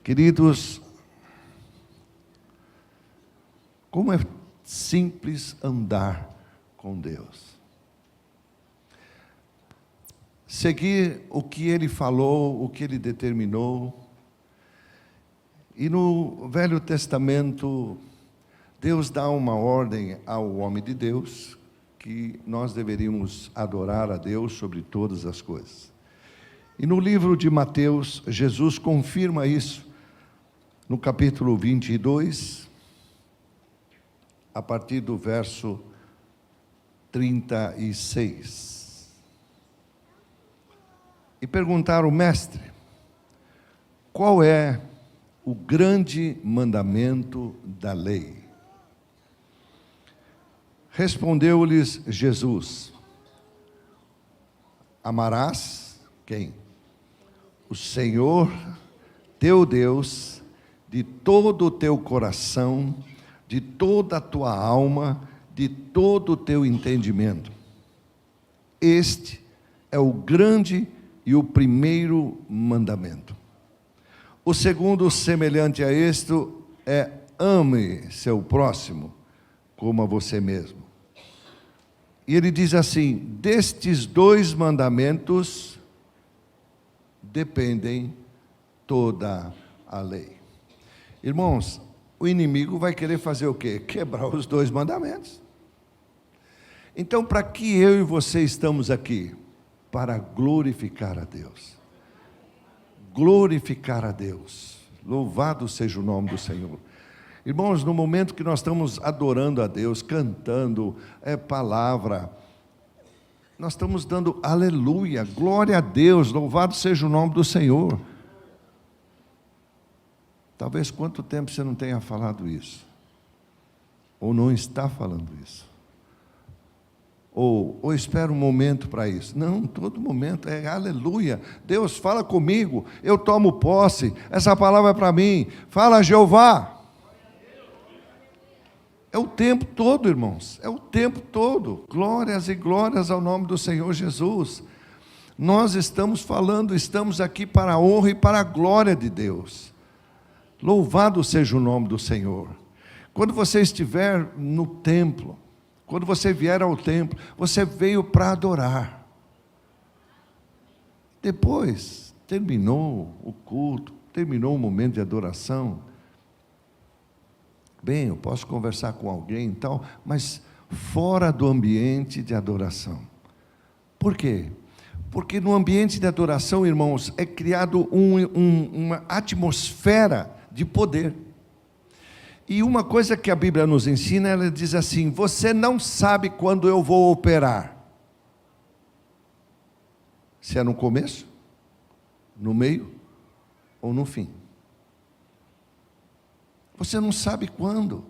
Queridos, como é simples andar com Deus. Seguir o que Ele falou, o que Ele determinou. E no Velho Testamento, Deus dá uma ordem ao homem de Deus, que nós deveríamos adorar a Deus sobre todas as coisas. E no livro de Mateus, Jesus confirma isso, no capítulo 22, a partir do verso 36. E perguntaram: mestre, qual é o grande mandamento da lei? Respondeu-lhes Jesus: amarás quem? O Senhor teu Deus de todo o teu coração, de toda a tua alma, de todo o teu entendimento. Este é o grande e o primeiro mandamento. O segundo, semelhante a este, é: ame seu próximo como a você mesmo. E ele diz assim: destes dois mandamentos dependem toda a lei. Irmãos, o inimigo vai querer fazer o quê? Quebrar os dois mandamentos. Então, para que eu e você estamos aqui? Para glorificar a Deus. Glorificar a Deus. Louvado seja o nome do Senhor. Irmãos, no momento que nós estamos adorando a Deus, cantando palavra, nós estamos dando aleluia, glória a Deus, louvado seja o nome do Senhor. Talvez quanto tempo você não tenha falado isso, ou não está falando isso, ou espera um momento para isso. Não, todo momento é aleluia. Deus fala comigo, eu tomo posse, essa palavra é para mim. Fala, Jeová. É o tempo todo, irmãos, é o tempo todo. Glórias e glórias ao nome do Senhor Jesus. Nós estamos falando, estamos aqui para a honra e para a glória de Deus. Louvado seja o nome do Senhor. Quando você estiver no templo, quando você vier ao templo, você veio para adorar. Depois, terminou o culto, terminou o momento de adoração. Bem, eu posso conversar com alguém e tal, mas fora do ambiente de adoração. Por quê? Porque no ambiente de adoração, irmãos, é criado uma atmosfera de poder. E uma coisa que a Bíblia nos ensina, ela diz assim: você não sabe quando eu vou operar. Se é no começo, no meio ou no fim. Você não sabe quando.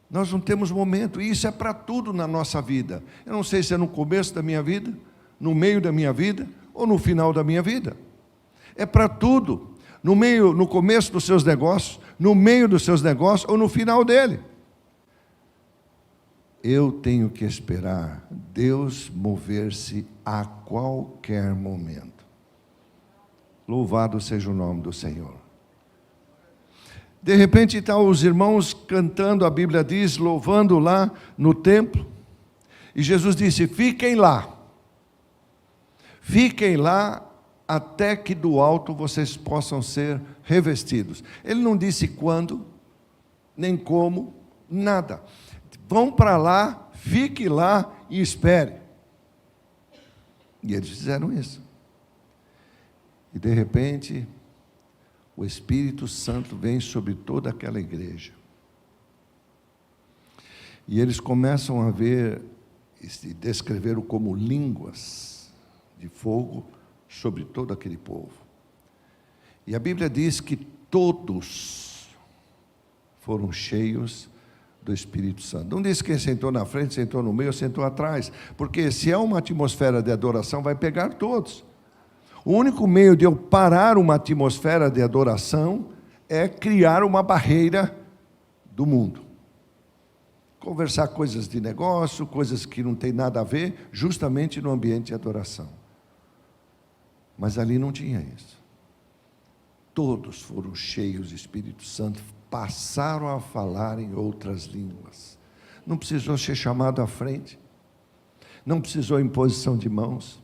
Nós não temos momento, e isso é para tudo na nossa vida. Eu não sei se é no começo da minha vida, no meio da minha vida ou no final da minha vida. É para tudo. No meio, no começo dos seus negócios, no meio dos seus negócios ou no final dele. Eu tenho que esperar Deus mover-se a qualquer momento. Louvado seja o nome do Senhor. De repente estão os irmãos cantando, a Bíblia diz, louvando lá no templo. E Jesus disse: fiquem lá. Fiquem lá até que do alto vocês possam ser revestidos. Ele não disse quando, nem como, nada. Vão para lá, fique lá e espere. E eles fizeram isso. E de repente, o Espírito Santo vem sobre toda aquela igreja. E eles começam a ver, e descreveram como línguas de fogo sobre todo aquele povo. E a Bíblia diz que todos foram cheios do Espírito Santo. Não diz que sentou na frente, sentou no meio, sentou atrás, porque se é uma atmosfera de adoração, vai pegar todos. O único meio de eu parar uma atmosfera de adoração é criar uma barreira do mundo. Conversar coisas de negócio, coisas que não tem nada a ver, justamente no ambiente de adoração. Mas ali não tinha isso. todos foram cheios do Espírito Santo, passaram a falar em outras línguas. Não precisou ser chamado à frente, não precisou imposição de mãos,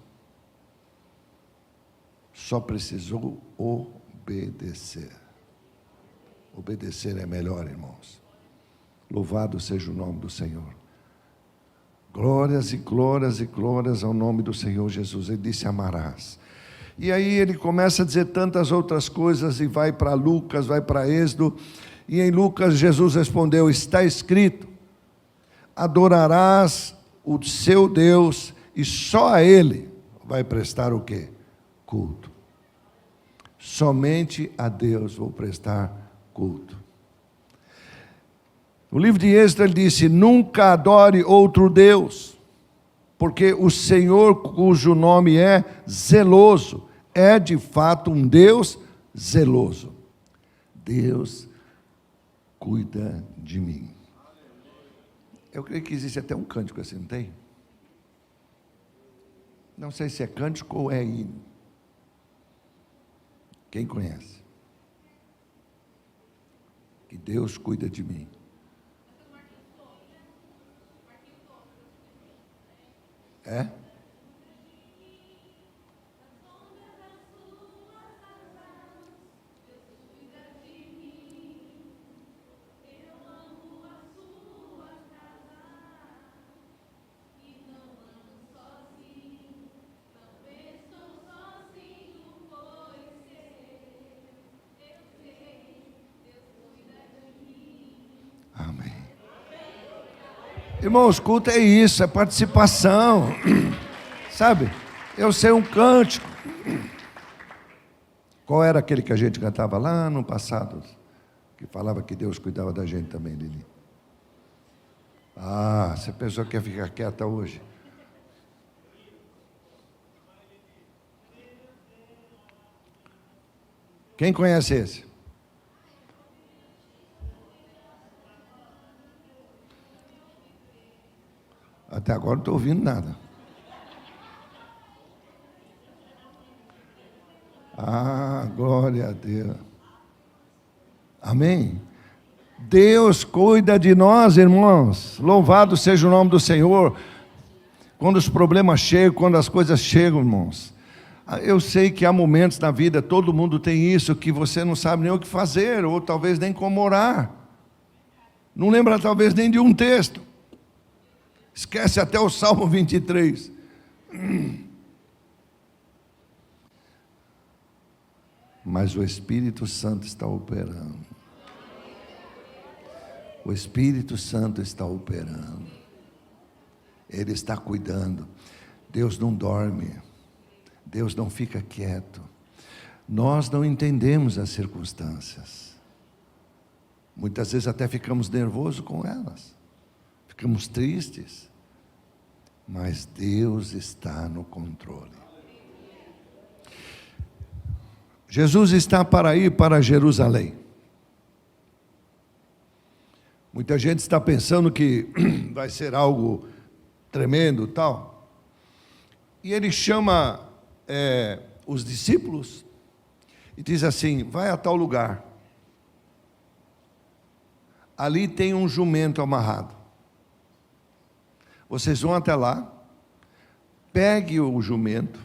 só precisou obedecer. Obedecer é melhor, irmãos. Louvado seja o nome do Senhor. Glórias e glórias e glórias ao nome do Senhor Jesus. Ele disse: amarás. E aí ele começa a dizer tantas outras coisas, e vai para Lucas, vai para Êxodo, e em Lucas Jesus respondeu: está escrito, adorarás o seu Deus, e só a Ele vai prestar o quê? Culto. Somente a Deus vou prestar culto. No livro de Êxodo ele disse: nunca adore outro Deus, porque o Senhor, cujo nome é zeloso, é de fato um Deus zeloso. Deus cuida de mim. Eu creio que existe até um cântico assim, não tem? Não sei se é cântico ou é hino. Quem conhece? Que Deus cuida de mim. É? Amém. Irmãos, culto é isso, é participação. Sabe? Eu sei um cântico. Qual era aquele que a gente cantava lá no passado? Que falava que Deus cuidava da gente também, Lili. Ah, você pensou que ia ficar quieta hoje? Quem conhece esse? Até agora não estou ouvindo nada. Ah, glória a Deus. Amém? Deus cuida de nós, irmãos. Louvado seja o nome do Senhor. Quando os problemas chegam, quando as coisas chegam, irmãos. Eu sei que há momentos na vida, todo mundo tem isso, que você não sabe nem o que fazer, ou talvez nem como orar. Não lembra talvez nem de um texto. Esquece até o Salmo 23. Mas o Espírito Santo está operando. O Espírito Santo está operando. Ele está cuidando. Deus não dorme. Deus não fica quieto. Nós não entendemos as circunstâncias. Muitas vezes até ficamos nervosos com elas. Ficamos tristes. Mas Deus está no controle. Jesus está para ir para Jerusalém. Muita gente está pensando que vai ser algo tremendo e tal. E ele chama os discípulos e diz assim: vai a tal lugar. Ali tem um jumento amarrado. Vocês vão até lá, pegue o jumento,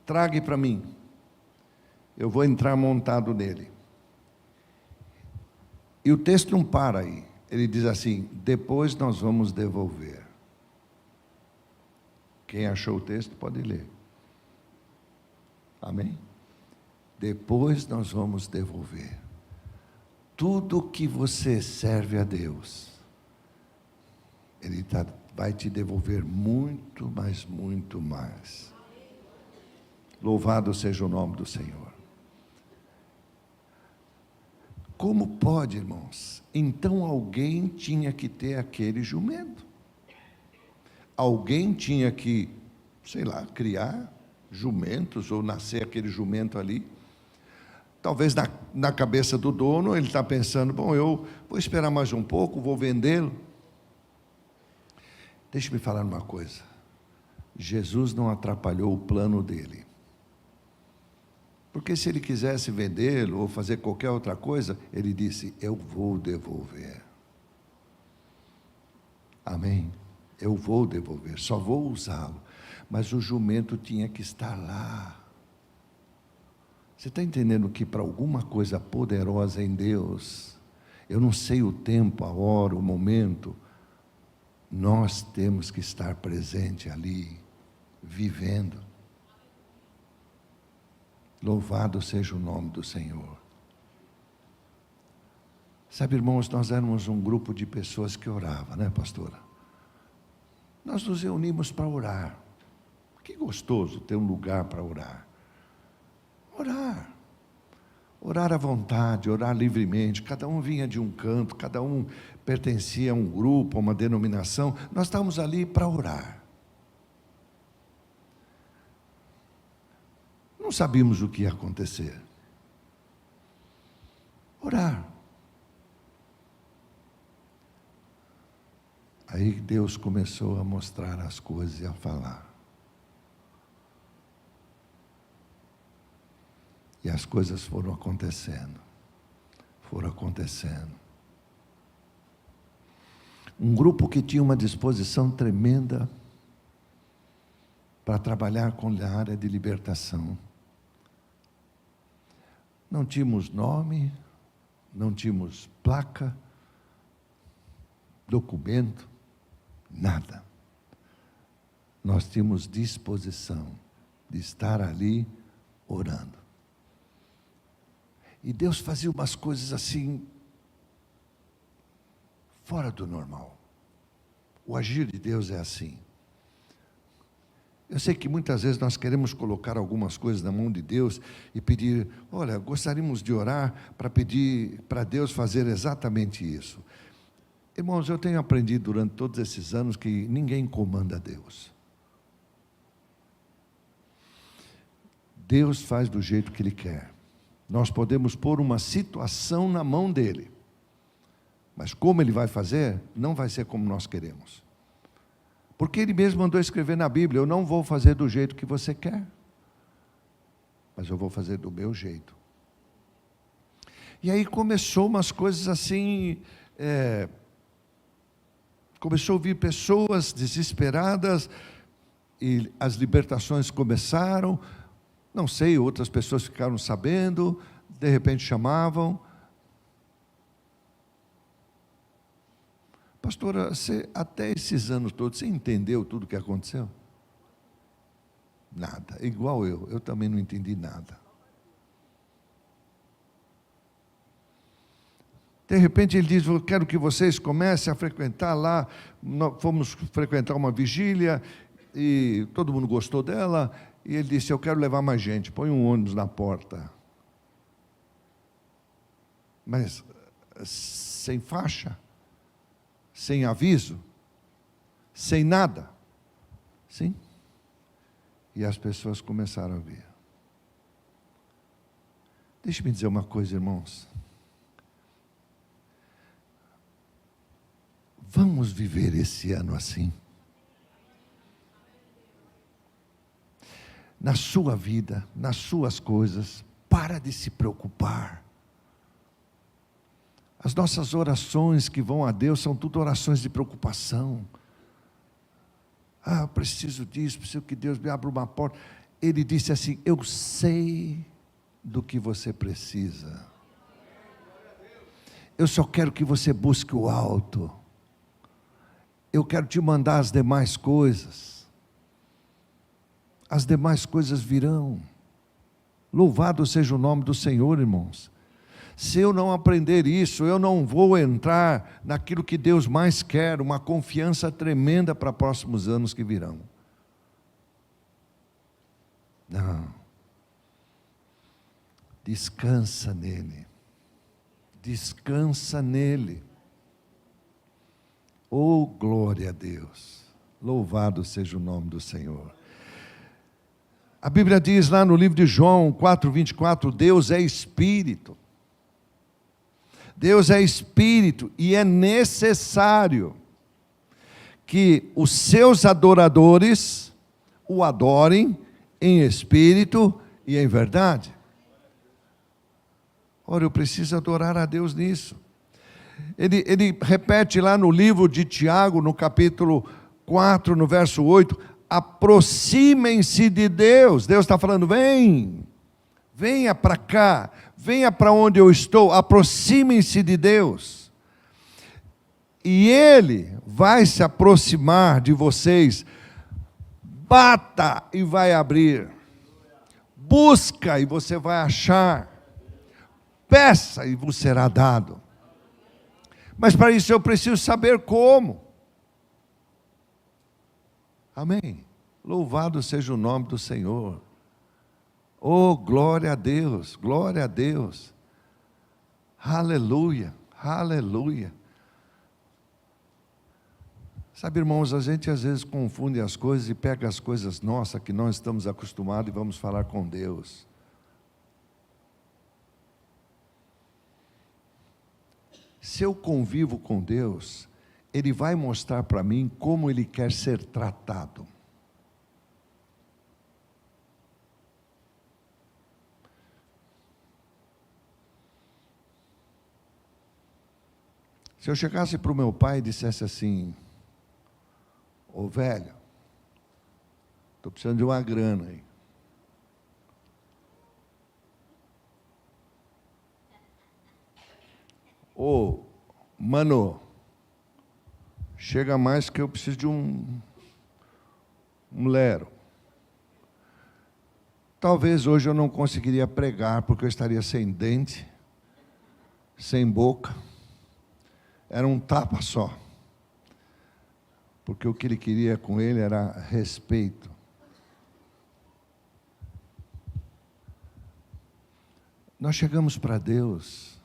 trague para mim. Eu vou entrar montado nele. E o texto não para aí. Ele diz assim: depois nós vamos devolver. Quem achou o texto pode ler. Amém? Depois nós vamos devolver. Tudo que você serve a Deus, Ele vai te devolver muito, mas muito mais. Louvado seja o nome do Senhor. Como pode, irmãos? Então alguém tinha que ter aquele jumento. Alguém tinha que, sei lá, criar jumentos, ou nascer aquele jumento ali. Talvez na cabeça do dono, ele está pensando: bom, eu vou esperar mais um pouco, vou vendê-lo. Deixa-me falar uma coisa. Jesus não atrapalhou o plano dele. Porque se ele quisesse vendê-lo ou fazer qualquer outra coisa, ele disse: eu vou devolver. Amém? Eu vou devolver, só vou usá-lo. Mas o jumento tinha que estar lá. Você está entendendo que para alguma coisa poderosa em Deus, eu não sei o tempo, a hora, o momento, nós temos que estar presente ali, vivendo. Louvado seja o nome do Senhor. Sabe, irmãos, nós éramos um grupo de pessoas que orava, né, pastora? Nós nos reunimos para orar. Que gostoso ter um lugar para orar. Orar. Orar à vontade, orar livremente. Cada um vinha de um canto, cada um pertencia a um grupo, a uma denominação. Nós estávamos ali para orar. Não sabíamos o que ia acontecer. Orar. Aí Deus começou a mostrar as coisas e a falar. E as coisas foram acontecendo. Foram acontecendo. Um grupo que tinha uma disposição tremenda para trabalhar com a área de libertação. Não tínhamos nome, não tínhamos placa, documento, nada. Nós tínhamos disposição de estar ali orando. E Deus fazia umas coisas assim, fora do normal. O agir de Deus é assim. Eu sei que muitas vezes nós queremos colocar algumas coisas na mão de Deus e pedir, olha, gostaríamos de orar para pedir para Deus fazer exatamente isso. Irmãos, eu tenho aprendido durante todos esses anos que ninguém comanda Deus. Deus faz do jeito que Ele quer. Nós podemos pôr uma situação na mão dEle, mas como Ele vai fazer, não vai ser como nós queremos. Porque Ele mesmo mandou escrever na Bíblia, eu não vou fazer do jeito que você quer, mas eu vou fazer do meu jeito. E aí começou umas coisas assim, começou a vir pessoas desesperadas, e as libertações começaram, não sei, outras pessoas ficaram sabendo, de repente chamavam. Pastora, você, até esses anos todos, você entendeu tudo o que aconteceu? Nada, igual eu também não entendi nada. De repente ele diz, eu quero que vocês comecem a frequentar lá, nós fomos frequentar uma vigília, e todo mundo gostou dela, e ele disse, eu quero levar mais gente, põe um ônibus na porta. Mas, sem faixa, sem aviso, sem nada. Sim. E as pessoas começaram a vir. Deixe-me dizer uma coisa, irmãos. Vamos viver esse ano assim. Na sua vida, nas suas coisas, para de se preocupar. As nossas orações que vão a Deus são tudo orações de preocupação. Eu preciso disso, preciso que Deus me abra uma porta. Ele disse assim, eu sei do que você precisa. Eu só quero que você busque o alto. Eu quero te mandar as demais coisas. As demais coisas virão. Louvado seja o nome do Senhor, irmãos. Se eu não aprender isso, eu não vou entrar naquilo que Deus mais quer, uma confiança tremenda para próximos anos que virão. Não. Descansa nele. Descansa nele. Oh, glória a Deus. Louvado seja o nome do Senhor. A Bíblia diz lá no livro de João 4:24, Deus é Espírito. Deus é Espírito e é necessário que os seus adoradores o adorem em espírito e em verdade. Ora, eu preciso adorar a Deus nisso. Ele repete lá no livro de Tiago, no capítulo 4, no verso 8, aproximem-se de Deus. Deus está falando, venha para cá, venha para onde eu estou, aproximem-se de Deus. E Ele vai se aproximar de vocês. Bata e vai abrir. Busca e você vai achar. Peça e vos será dado. Mas para isso eu preciso saber como. Amém. Louvado seja o nome do Senhor. Oh, glória a Deus, glória a Deus. Aleluia, aleluia. Sabe, irmãos, a gente às vezes confunde as coisas e pega as coisas nossas que nós estamos acostumados e vamos falar com Deus. Se eu convivo com Deus, Ele vai mostrar para mim como Ele quer ser tratado. Se eu chegasse para o meu pai e dissesse assim, ô velho, estou precisando de uma grana aí. Ô, mano, chega mais que eu preciso de um lero. Talvez hoje eu não conseguiria pregar, porque eu estaria sem dente, sem boca. Era um tapa só. Porque o que ele queria com ele era respeito. Nós chegamos para Deus,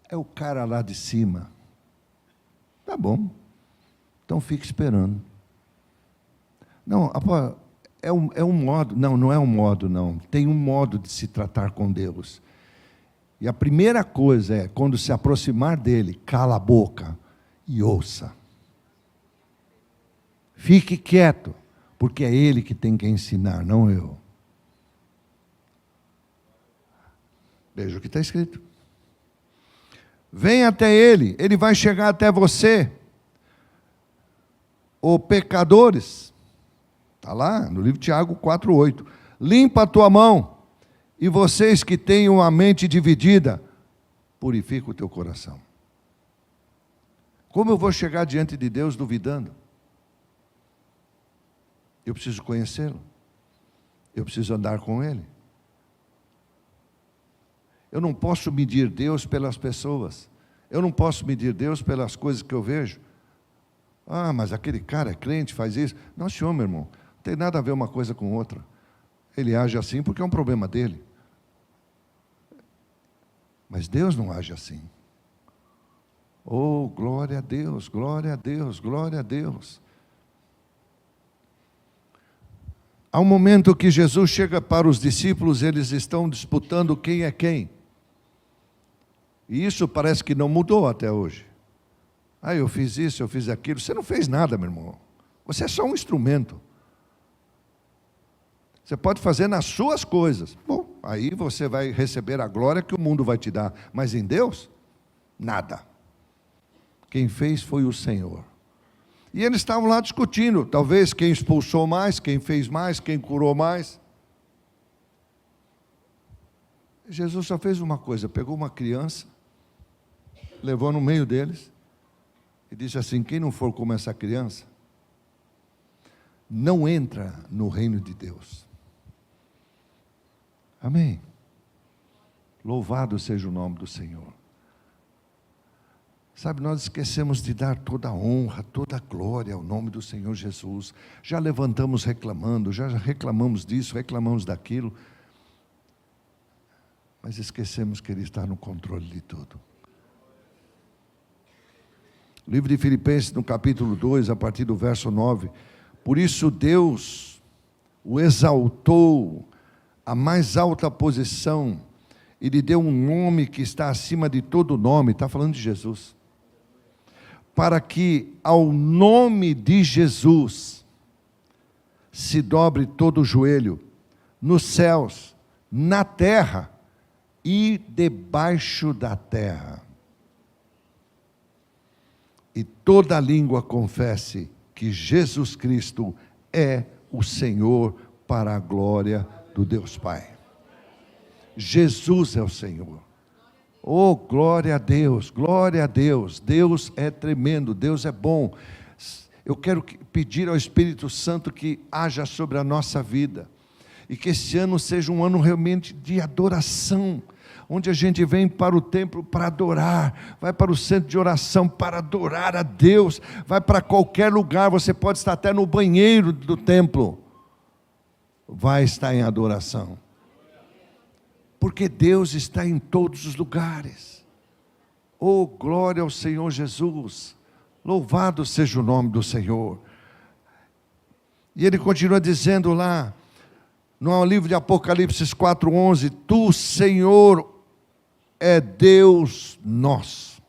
é o cara lá de cima. Tá bom, então fique esperando. Não, é um modo, não é um modo não, tem um modo de se tratar com Deus. E a primeira coisa é, quando se aproximar dele, cala a boca e ouça. Fique quieto, porque é ele que tem que ensinar, não eu. Veja o que está escrito. Venha até ele, ele vai chegar até você. Ô pecadores, está lá no livro de Tiago 4,8. Limpa a tua mão, e vocês que têm uma mente dividida, purifica o teu coração. Como eu vou chegar diante de Deus duvidando? Eu preciso conhecê-lo. Eu preciso andar com ele. Eu não posso medir Deus pelas pessoas. Eu não posso medir Deus pelas coisas que eu vejo. Ah, mas aquele cara é crente, faz isso. Não, senhor, meu irmão, não tem nada a ver uma coisa com outra. Ele age assim porque é um problema dele. Mas Deus não age assim. Oh, glória a Deus, glória a Deus, glória a Deus. Há um momento que Jesus chega para os discípulos, eles estão disputando quem é quem. E isso parece que não mudou até hoje. Ah, eu fiz isso, eu fiz aquilo. Você não fez nada, meu irmão. Você é só um instrumento. Você pode fazer nas suas coisas. Bom, aí você vai receber a glória que o mundo vai te dar. Mas em Deus, nada. Quem fez foi o Senhor. E eles estavam lá discutindo, talvez quem expulsou mais, quem fez mais, quem curou mais. Jesus só fez uma coisa, pegou uma criança, levou no meio deles, e disse assim, quem não for como essa criança, não entra no reino de Deus. Amém. Louvado seja o nome do Senhor. Sabe, nós esquecemos de dar toda a honra, toda a glória ao nome do Senhor Jesus. Já levantamos reclamando, já reclamamos disso, reclamamos daquilo. Mas esquecemos que Ele está no controle de tudo. O livro de Filipenses, no capítulo 2, a partir do verso 9. Por isso Deus o exaltou à mais alta posição e lhe deu um nome que está acima de todo nome. Está falando de Jesus. Para que ao nome de Jesus se dobre todo o joelho, nos céus, na terra e debaixo da terra. E toda língua confesse que Jesus Cristo é o Senhor, para a glória do Deus Pai. Jesus é o Senhor. Oh, glória a Deus, glória a Deus. Deus é tremendo, Deus é bom. Eu quero pedir ao Espírito Santo que haja sobre a nossa vida, e que esse ano seja um ano realmente de adoração, onde a gente vem para o templo para adorar, vai para o centro de oração para adorar a Deus, vai para qualquer lugar, você pode estar até no banheiro do templo, vai estar em adoração, porque Deus está em todos os lugares. Oh, glória ao Senhor Jesus, louvado seja o nome do Senhor. E ele continua dizendo lá, no livro de Apocalipse 4:11, Tu, Senhor, é Deus nosso.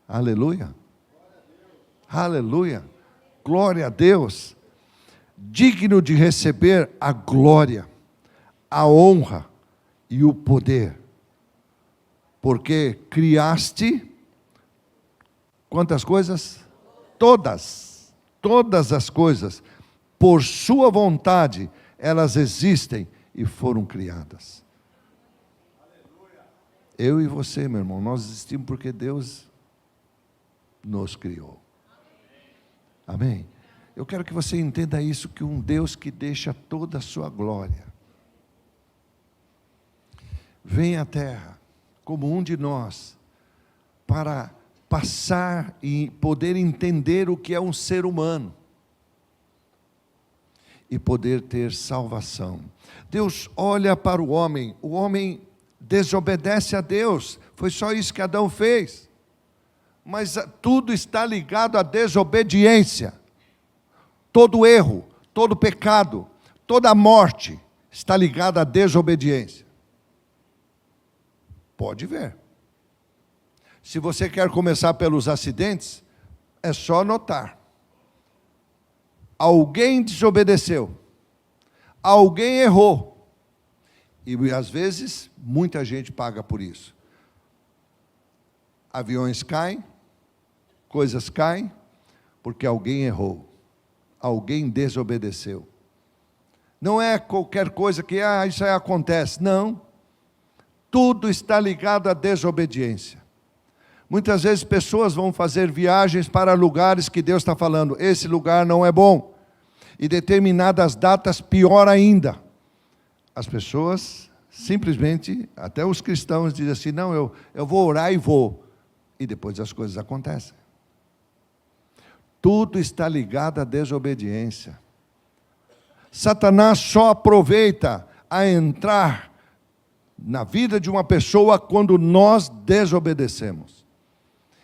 Aleluia, aleluia, glória a Deus, digno de receber a glória, a honra e o poder, porque criaste, quantas coisas? Todas as coisas, por sua vontade, elas existem e foram criadas. Eu e você, meu irmão, nós existimos porque Deus nos criou. Amém? Eu quero que você entenda isso, que um Deus que deixa toda a sua glória vem à terra, como um de nós, para passar e poder entender o que é um ser humano, e poder ter salvação. Deus olha para o homem desobedece a Deus, foi só isso que Adão fez, mas tudo está ligado à desobediência, todo erro, todo pecado, toda morte, está ligada à desobediência. Pode ver, se você quer começar pelos acidentes, é só notar, alguém desobedeceu, alguém errou, e às vezes, muita gente paga por isso. Aviões caem, coisas caem, porque alguém errou, alguém desobedeceu. Não é qualquer coisa que, isso aí acontece, não. Tudo está ligado à desobediência. Muitas vezes pessoas vão fazer viagens para lugares que Deus está falando, esse lugar não é bom. E determinadas datas, pior ainda. As pessoas, simplesmente, até os cristãos dizem assim, não, eu vou orar e vou. E depois as coisas acontecem. Tudo está ligado à desobediência. Satanás só aproveita a entrar na vida de uma pessoa quando nós desobedecemos.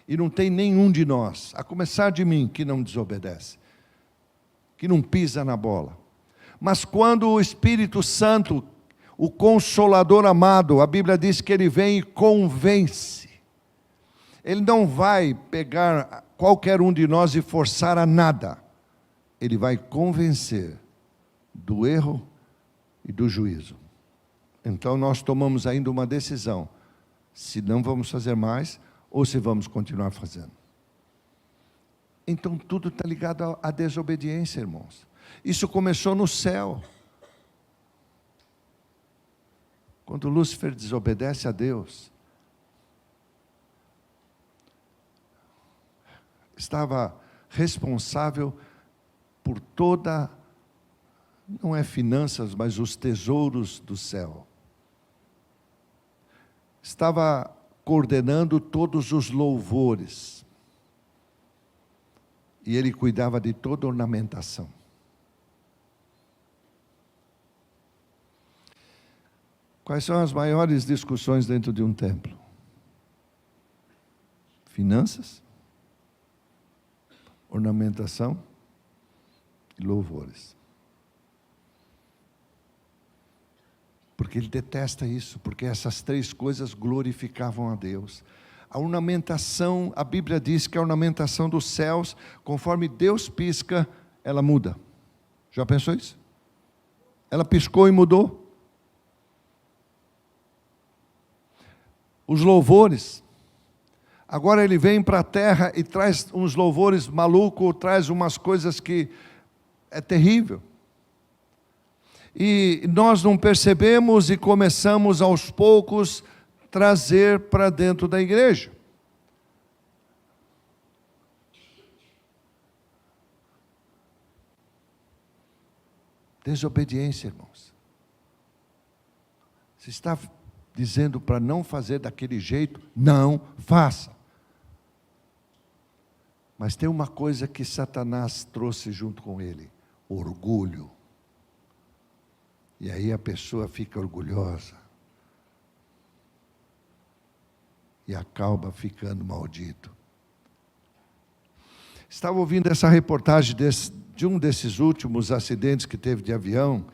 E não tem nenhum de nós, a começar de mim, que não desobedece, que não pisa na bola. Mas quando o Espírito Santo, o Consolador amado, a Bíblia diz que ele vem e convence. Ele não vai pegar qualquer um de nós e forçar a nada. Ele vai convencer do erro e do juízo. Então nós tomamos ainda uma decisão, se não vamos fazer mais, ou se vamos continuar fazendo. Então tudo está ligado à desobediência, irmãos. Isso começou no céu. Quando Lúcifer desobedece a Deus, estava responsável por toda, não é finanças, mas os tesouros do céu. Estava coordenando todos os louvores. E ele cuidava de toda a ornamentação. Quais são as maiores discussões dentro de um templo? Finanças, ornamentação e louvores. Porque ele detesta isso, porque essas três coisas glorificavam a Deus. A ornamentação, a Bíblia diz que a ornamentação dos céus, conforme Deus pisca, ela muda. Já pensou isso? Ela piscou e mudou. os louvores. Agora ele vem para a terra e traz uns louvores malucos, traz umas coisas que é terrível. E nós não percebemos e começamos aos poucos trazer para dentro da igreja. Desobediência, irmãos. Você está dizendo para não fazer daquele jeito? Não faça. Mas tem uma coisa que Satanás trouxe junto com ele: orgulho. E aí a pessoa fica orgulhosa. E acaba ficando maldito. Estava ouvindo essa reportagem de um desses últimos acidentes que teve de avião.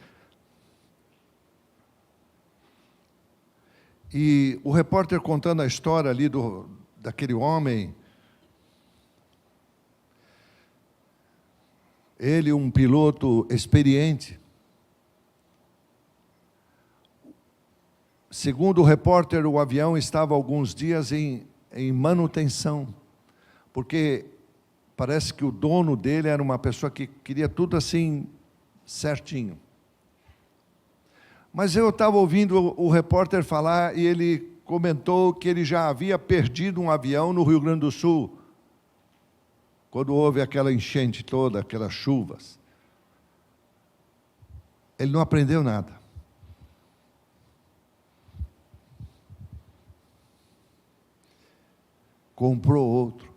E o repórter contando a história ali daquele homem. Ele, um piloto experiente. Segundo o repórter, o avião estava há alguns dias em manutenção, porque parece que o dono dele era uma pessoa que queria tudo assim, certinho. Mas eu estava ouvindo o repórter falar e ele comentou que ele já havia perdido um avião no Rio Grande do Sul, quando houve aquela enchente toda, aquelas chuvas. Ele não aprendeu nada. Comprou outro.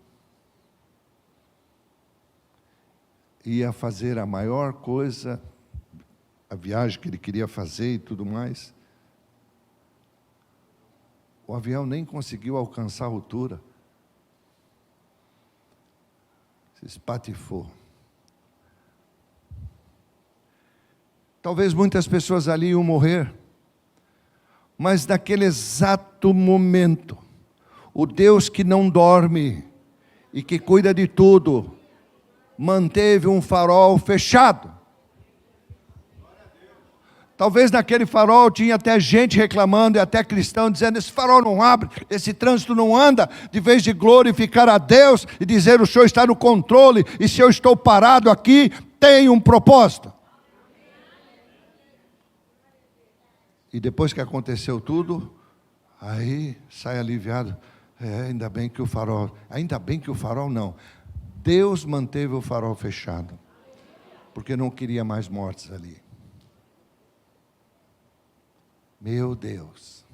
Ia fazer a maior coisa, a viagem que ele queria fazer e tudo mais. O avião nem conseguiu alcançar a altura. Se espatifou. Talvez muitas pessoas ali iam morrer, mas naquele exato momento, o Deus que não dorme e que cuida de tudo, manteve um farol fechado. Talvez naquele farol tinha até gente reclamando, e até cristão dizendo: esse farol não abre, esse trânsito não anda. De vez de glorificar a Deus e dizer: o Senhor está no controle, e se eu estou parado aqui, tem um propósito. E depois que aconteceu tudo, aí sai aliviado. Ainda bem que o farol não. Deus manteve o farol fechado, porque não queria mais mortes ali. Meu Deus.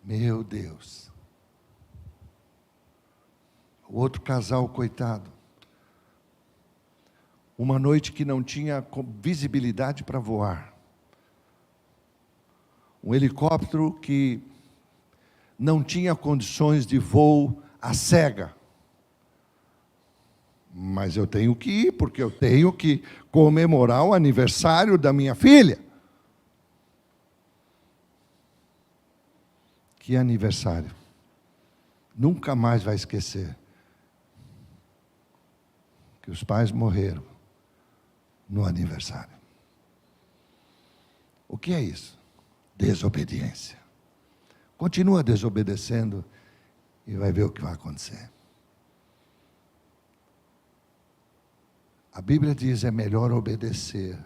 Meu Deus. O outro casal, coitado. Uma noite que não tinha visibilidade para voar. Um helicóptero que não tinha condições de voo à cega. Mas eu tenho que ir, porque eu tenho que comemorar o aniversário da minha filha. Que aniversário? Nunca mais vai esquecer que os pais morreram no aniversário. O que é isso? Desobediência. Continua desobedecendo e vai ver o que vai acontecer. A Bíblia diz: é melhor obedecer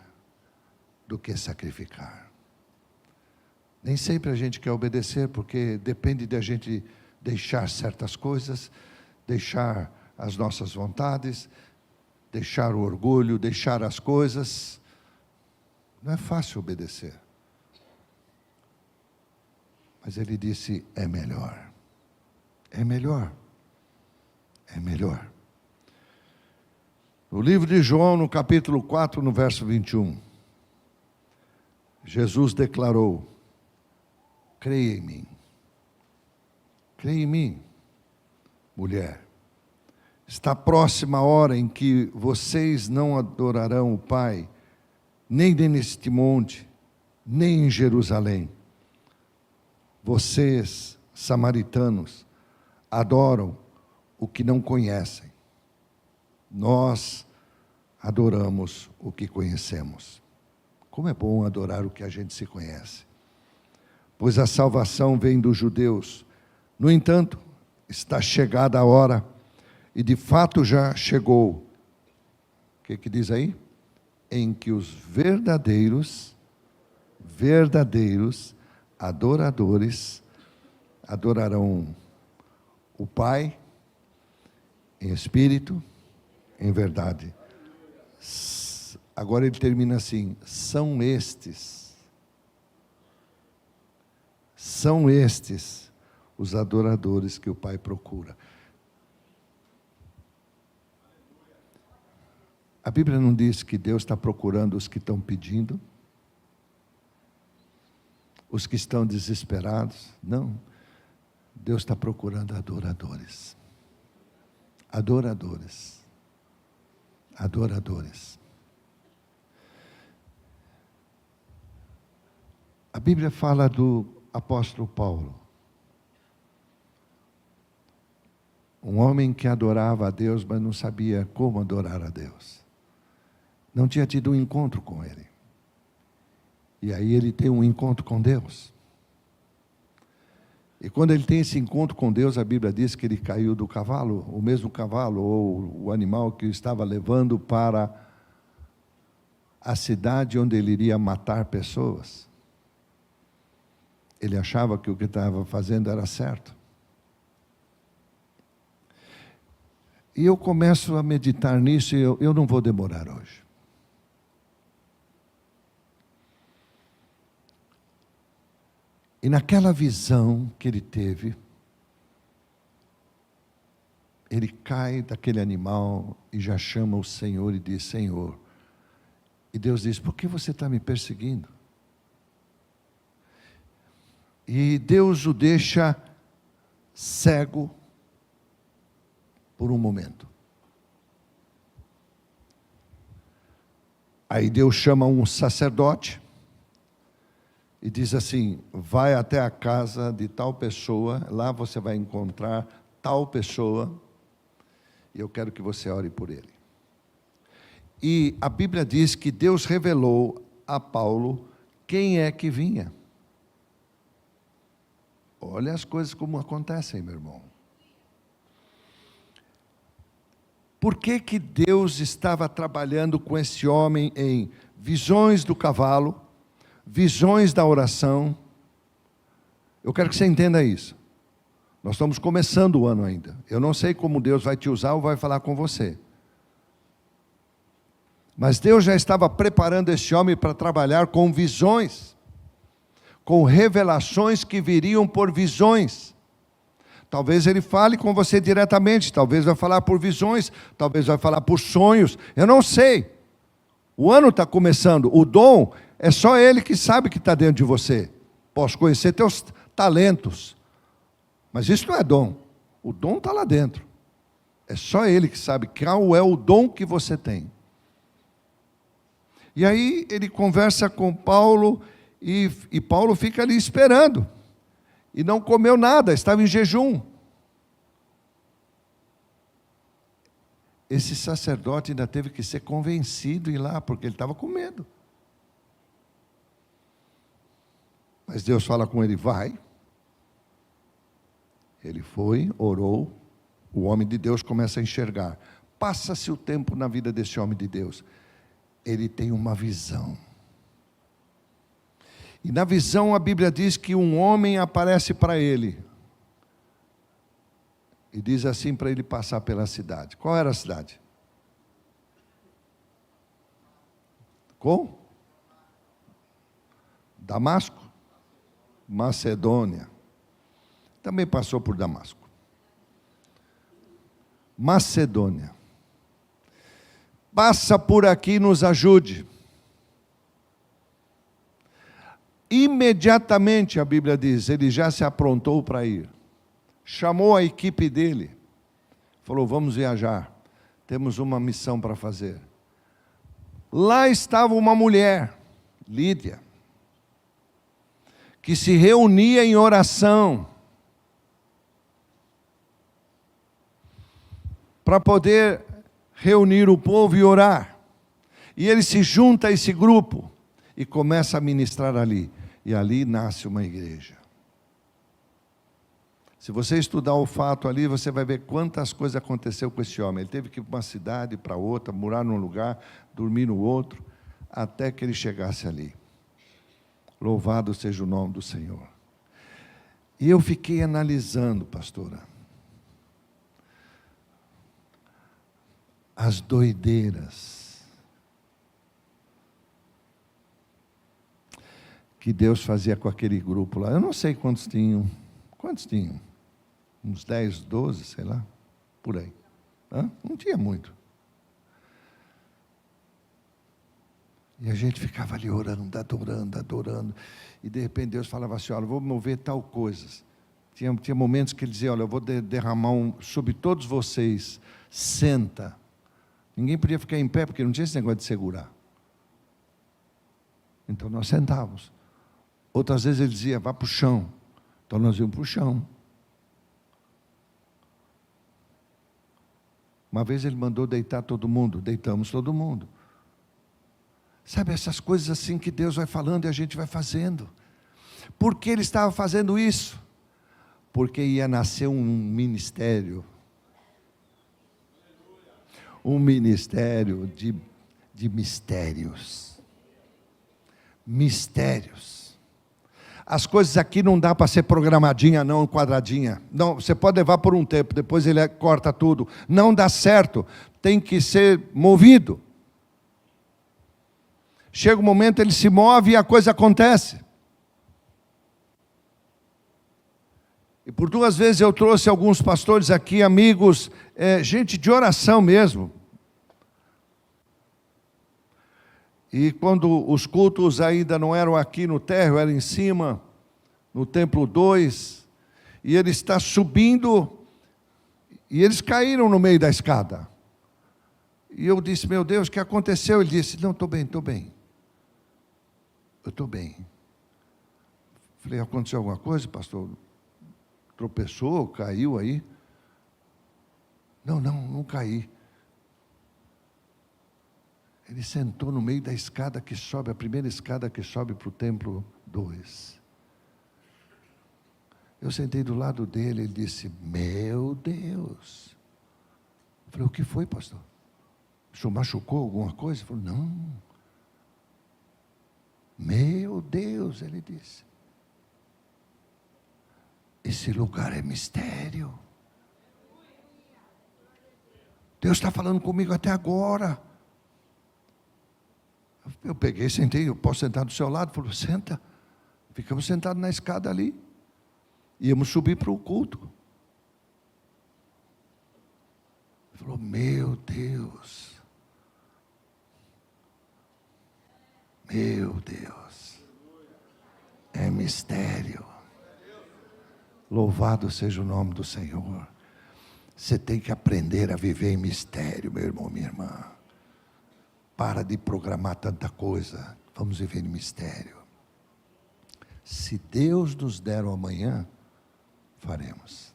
do que sacrificar. Nem sempre a gente quer obedecer, porque depende de a gente deixar certas coisas, deixar as nossas vontades, deixar o orgulho, deixar as coisas. Não é fácil obedecer. Mas ele disse: é melhor. É melhor. É melhor. No livro de João, no capítulo 4, no verso 21, Jesus declarou: creia em mim. Creia em mim, mulher. Está próxima a hora em que vocês não adorarão o Pai, nem neste monte, nem em Jerusalém. Vocês, samaritanos, adoram o que não conhecem. Nós adoramos o que conhecemos. Como é bom adorar o que a gente se conhece. pois a salvação vem dos judeus. No entanto, está chegada a hora, e de fato já chegou. O que diz aí? Em que os verdadeiros adoradores adorarão o Pai em espírito, em verdade. Agora ele termina assim: são estes os adoradores que o Pai procura. A Bíblia não diz que Deus está procurando os que estão pedindo, os que estão desesperados. Não. Deus está procurando adoradores. Adoradores. Adoradores. A Bíblia fala do apóstolo Paulo. Um homem que adorava a Deus, mas não sabia como adorar a Deus. Não tinha tido um encontro com Ele. E aí ele tem um encontro com Deus. E quando ele tem esse encontro com Deus, a Bíblia diz que ele caiu do cavalo, o mesmo cavalo, ou o animal que o estava levando para a cidade onde ele iria matar pessoas. Ele achava que o que estava fazendo era certo. E eu começo a meditar nisso, e eu não vou demorar hoje. E naquela visão que ele teve, ele cai daquele animal e já chama o Senhor e diz: Senhor. E Deus diz: por que você está me perseguindo? E Deus o deixa cego por um momento. Aí Deus chama um sacerdote e diz assim: vai até a casa de tal pessoa, lá você vai encontrar tal pessoa, e eu quero que você ore por ele. E a Bíblia diz que Deus revelou a Paulo quem é que vinha. Olha as coisas como acontecem, meu irmão. Por que que Deus estava trabalhando com esse homem em visões do cavalo, visões da oração? Eu quero que você entenda isso. Nós estamos começando o ano ainda. Eu não sei como Deus vai te usar ou vai falar com você. Mas Deus já estava preparando esse homem para trabalhar com visões, com revelações que viriam por visões. Talvez ele fale com você diretamente, talvez vai falar por visões, talvez vai falar por sonhos, eu não sei. O ano está começando, o dom é só Ele que sabe que está dentro de você. Posso conhecer teus talentos, mas isso não é dom, o dom está lá dentro. É só Ele que sabe qual é o dom que você tem. E aí ele conversa com Paulo, e Paulo fica ali esperando. E não comeu nada, estava em jejum. Esse sacerdote ainda teve que ser convencido a ir lá, porque ele estava com medo. Mas Deus fala com ele: vai. Ele foi, orou, o homem de Deus começa a enxergar. Passa-se o tempo na vida desse homem de Deus. Ele tem uma visão. E na visão a Bíblia diz que um homem aparece para ele. E diz assim para ele passar pela cidade. Qual era a cidade? Qual? Damasco? Macedônia. Também passou por Damasco. Macedônia. Passa por aqui, nos ajude. Imediatamente, a Bíblia diz, ele já se aprontou para ir. Chamou a equipe dele. Falou: vamos viajar. Temos uma missão para fazer. Lá estava uma mulher, Lídia, que se reunia em oração para poder reunir o povo e orar. E ele se junta a esse grupo e começa a ministrar ali. E ali nasce uma igreja. Se você estudar o fato ali, você vai ver quantas coisas aconteceu com esse homem. Ele teve que ir para uma cidade, para outra, morar num lugar, dormir no outro, até que ele chegasse ali. Louvado seja o nome do Senhor. E eu fiquei analisando, pastora, as doideiras que Deus fazia com aquele grupo lá. Eu não sei quantos tinham. Quantos tinham? Uns 10, 12, sei lá, por aí. Não tinha muito. E a gente ficava ali orando, adorando, adorando. E de repente Deus falava assim, olha, vou mover tal coisas. Tinha momentos que ele dizia, olha, eu vou derramar sobre todos vocês, senta. Ninguém podia ficar em pé, porque não tinha esse negócio de segurar. Então nós sentávamos. Outras vezes ele dizia, vá para o chão. Então nós íamos para o chão. Uma vez ele mandou deitar todo mundo, deitamos todo mundo. Sabe, essas coisas assim que Deus vai falando e a gente vai fazendo. Por que ele estava fazendo isso? Porque ia nascer um ministério. Um ministério de mistérios. Mistérios. As coisas aqui não dá para ser programadinha, não, quadradinha. Não, você pode levar por um tempo, depois ele corta tudo. Não dá certo, tem que ser movido. Chega um momento, ele se move e a coisa acontece. E por 2 vezes eu trouxe alguns pastores aqui, amigos, gente de oração mesmo. E quando os cultos ainda não eram aqui no térreo, era em cima, no templo 2, e ele está subindo, e eles caíram no meio da escada. E eu disse, meu Deus, o que aconteceu? Ele disse, não, estou bem. Eu estou bem. Falei, aconteceu alguma coisa, pastor? Tropeçou, caiu aí? Não caí. Ele sentou no meio da escada que sobe, a primeira escada que sobe para o templo 2. Eu sentei do lado dele, ele disse, meu Deus. Eu falei, o que foi, pastor? O senhor machucou alguma coisa? Ele falou, não. Meu Deus, ele disse. Esse lugar é mistério. Deus está falando comigo até agora. Eu peguei, sentei, eu posso sentar do seu lado? Ele falou, senta. Ficamos sentados na escada ali. Íamos subir para o culto. Ele falou, meu Deus. Meu Deus. É mistério. Louvado seja o nome do Senhor. Você tem que aprender a viver em mistério, meu irmão, minha irmã. Para de programar tanta coisa. Vamos viver em mistério. Se Deus nos der o amanhã, faremos.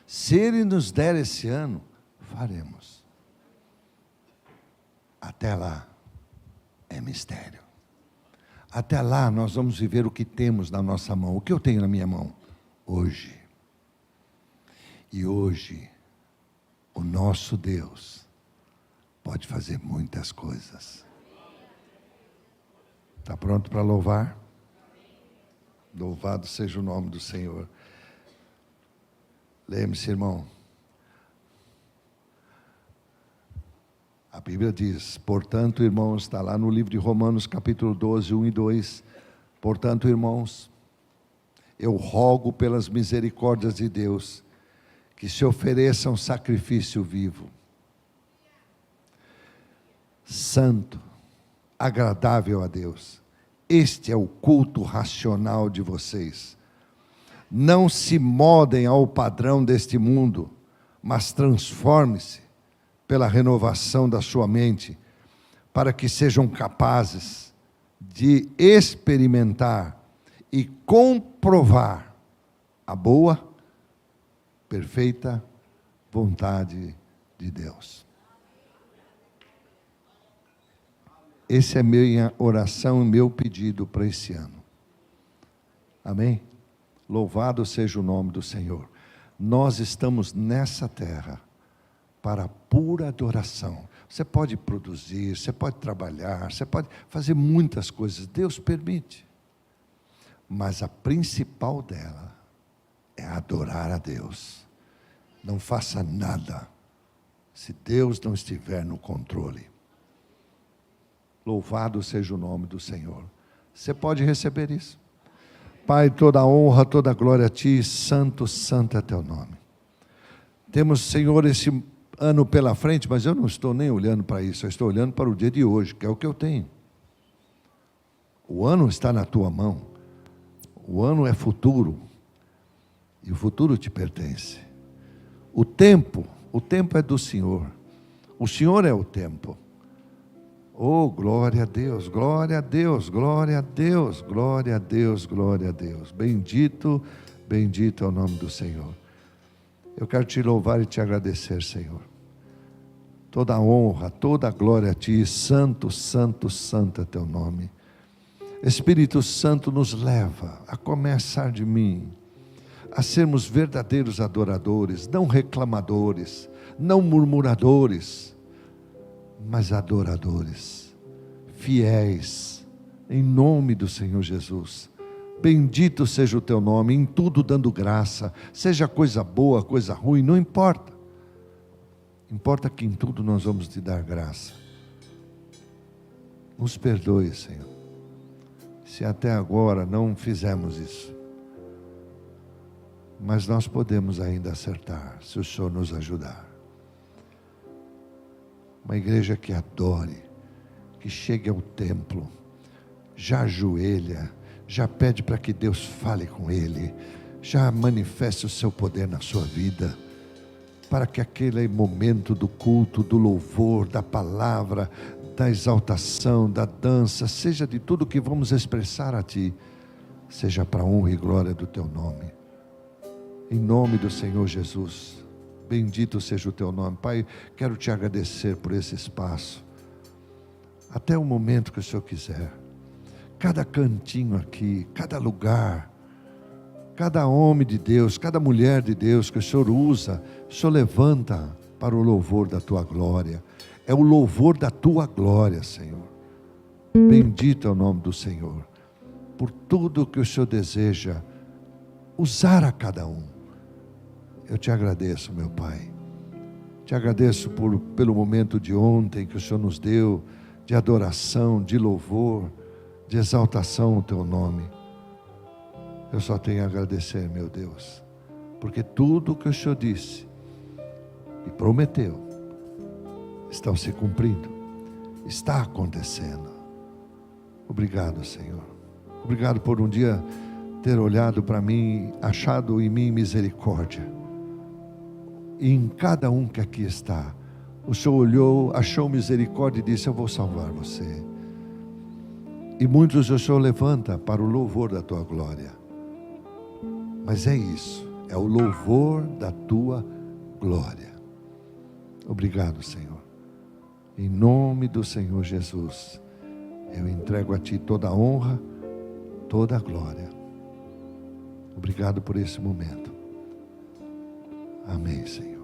Se Ele nos der esse ano, faremos. Até lá, é mistério. Até lá, nós vamos viver o que temos na nossa mão. O que eu tenho na minha mão? Hoje. E hoje, o nosso Deus pode fazer muitas coisas. Está pronto para louvar? Louvado seja o nome do Senhor. Lembre-se, irmão. A Bíblia diz, portanto, irmãos, está lá no livro de Romanos, capítulo 12, 1 e 2. Portanto, irmãos, eu rogo pelas misericórdias de Deus, que se ofereça um sacrifício vivo, santo, agradável a Deus. Este é o culto racional de vocês. Não se moldem ao padrão deste mundo, mas transforme-se pela renovação da sua mente, para que sejam capazes de experimentar e comprovar a boa, perfeita vontade de Deus. Essa é minha oração e meu pedido para esse ano. Amém? Louvado seja o nome do Senhor. Nós estamos nessa terra para a pura adoração. Você pode produzir, você pode trabalhar, você pode fazer muitas coisas, Deus permite. Mas a principal dela é adorar a Deus. Não faça nada se Deus não estiver no controle. Louvado seja o nome do Senhor. Você pode receber isso. Pai, toda a honra, toda a glória a Ti, santo, santo é Teu nome. Temos, Senhor, esse ano pela frente, mas eu não estou nem olhando para isso, eu estou olhando para o dia de hoje, que é o que eu tenho. O ano está na Tua mão. O ano é futuro. E o futuro te pertence. O tempo é do Senhor. O Senhor é o tempo. Oh, glória a Deus, glória a Deus, glória a Deus, glória a Deus, glória a Deus. Bendito, bendito é o nome do Senhor. Eu quero te louvar e te agradecer, Senhor. Toda a honra, toda a glória a Ti, santo, santo, santo é Teu nome. Espírito Santo nos leva a começar de mim, a sermos verdadeiros adoradores, não reclamadores, não murmuradores, mas adoradores, fiéis, em nome do Senhor Jesus. Bendito seja o Teu nome, em tudo dando graça, seja coisa boa, coisa ruim, não importa. Importa que em tudo nós vamos Te dar graça. Nos perdoe, Senhor, se até agora não fizemos isso. Mas nós podemos ainda acertar, se o Senhor nos ajudar. Uma igreja que adore, que chegue ao templo, já ajoelha, já pede para que Deus fale com ele, já manifeste o seu poder na sua vida, para que aquele momento do culto, do louvor, da palavra, da exaltação, da dança, seja de tudo que vamos expressar a Ti, seja para a honra e glória do Teu nome. Em nome do Senhor Jesus, bendito seja o Teu nome. Pai, quero Te agradecer por esse espaço, até o momento que o Senhor quiser. Cada cantinho aqui, cada lugar, cada homem de Deus, cada mulher de Deus que o Senhor usa, o Senhor levanta para o louvor da Tua glória. É o louvor da Tua glória, Senhor. Bendito é o nome do Senhor, por tudo que o Senhor deseja usar a cada um. Eu Te agradeço, meu Pai. Te agradeço pelo momento de ontem que o Senhor nos deu, de adoração, de louvor, de exaltação ao Teu nome. Eu só tenho a agradecer, meu Deus, porque tudo o que o Senhor disse e prometeu está se cumprindo, está acontecendo. Obrigado, Senhor. Obrigado por um dia ter olhado para mim, achado em mim misericórdia. E em cada um que aqui está, o Senhor olhou, achou misericórdia e disse: eu vou salvar você. E muitos o Senhor levanta para o louvor da Tua glória. Mas é isso, é o louvor da Tua glória. Obrigado, Senhor. Em nome do Senhor Jesus, eu entrego a Ti toda a honra, toda a glória. Obrigado por esse momento. Amém, Senhor.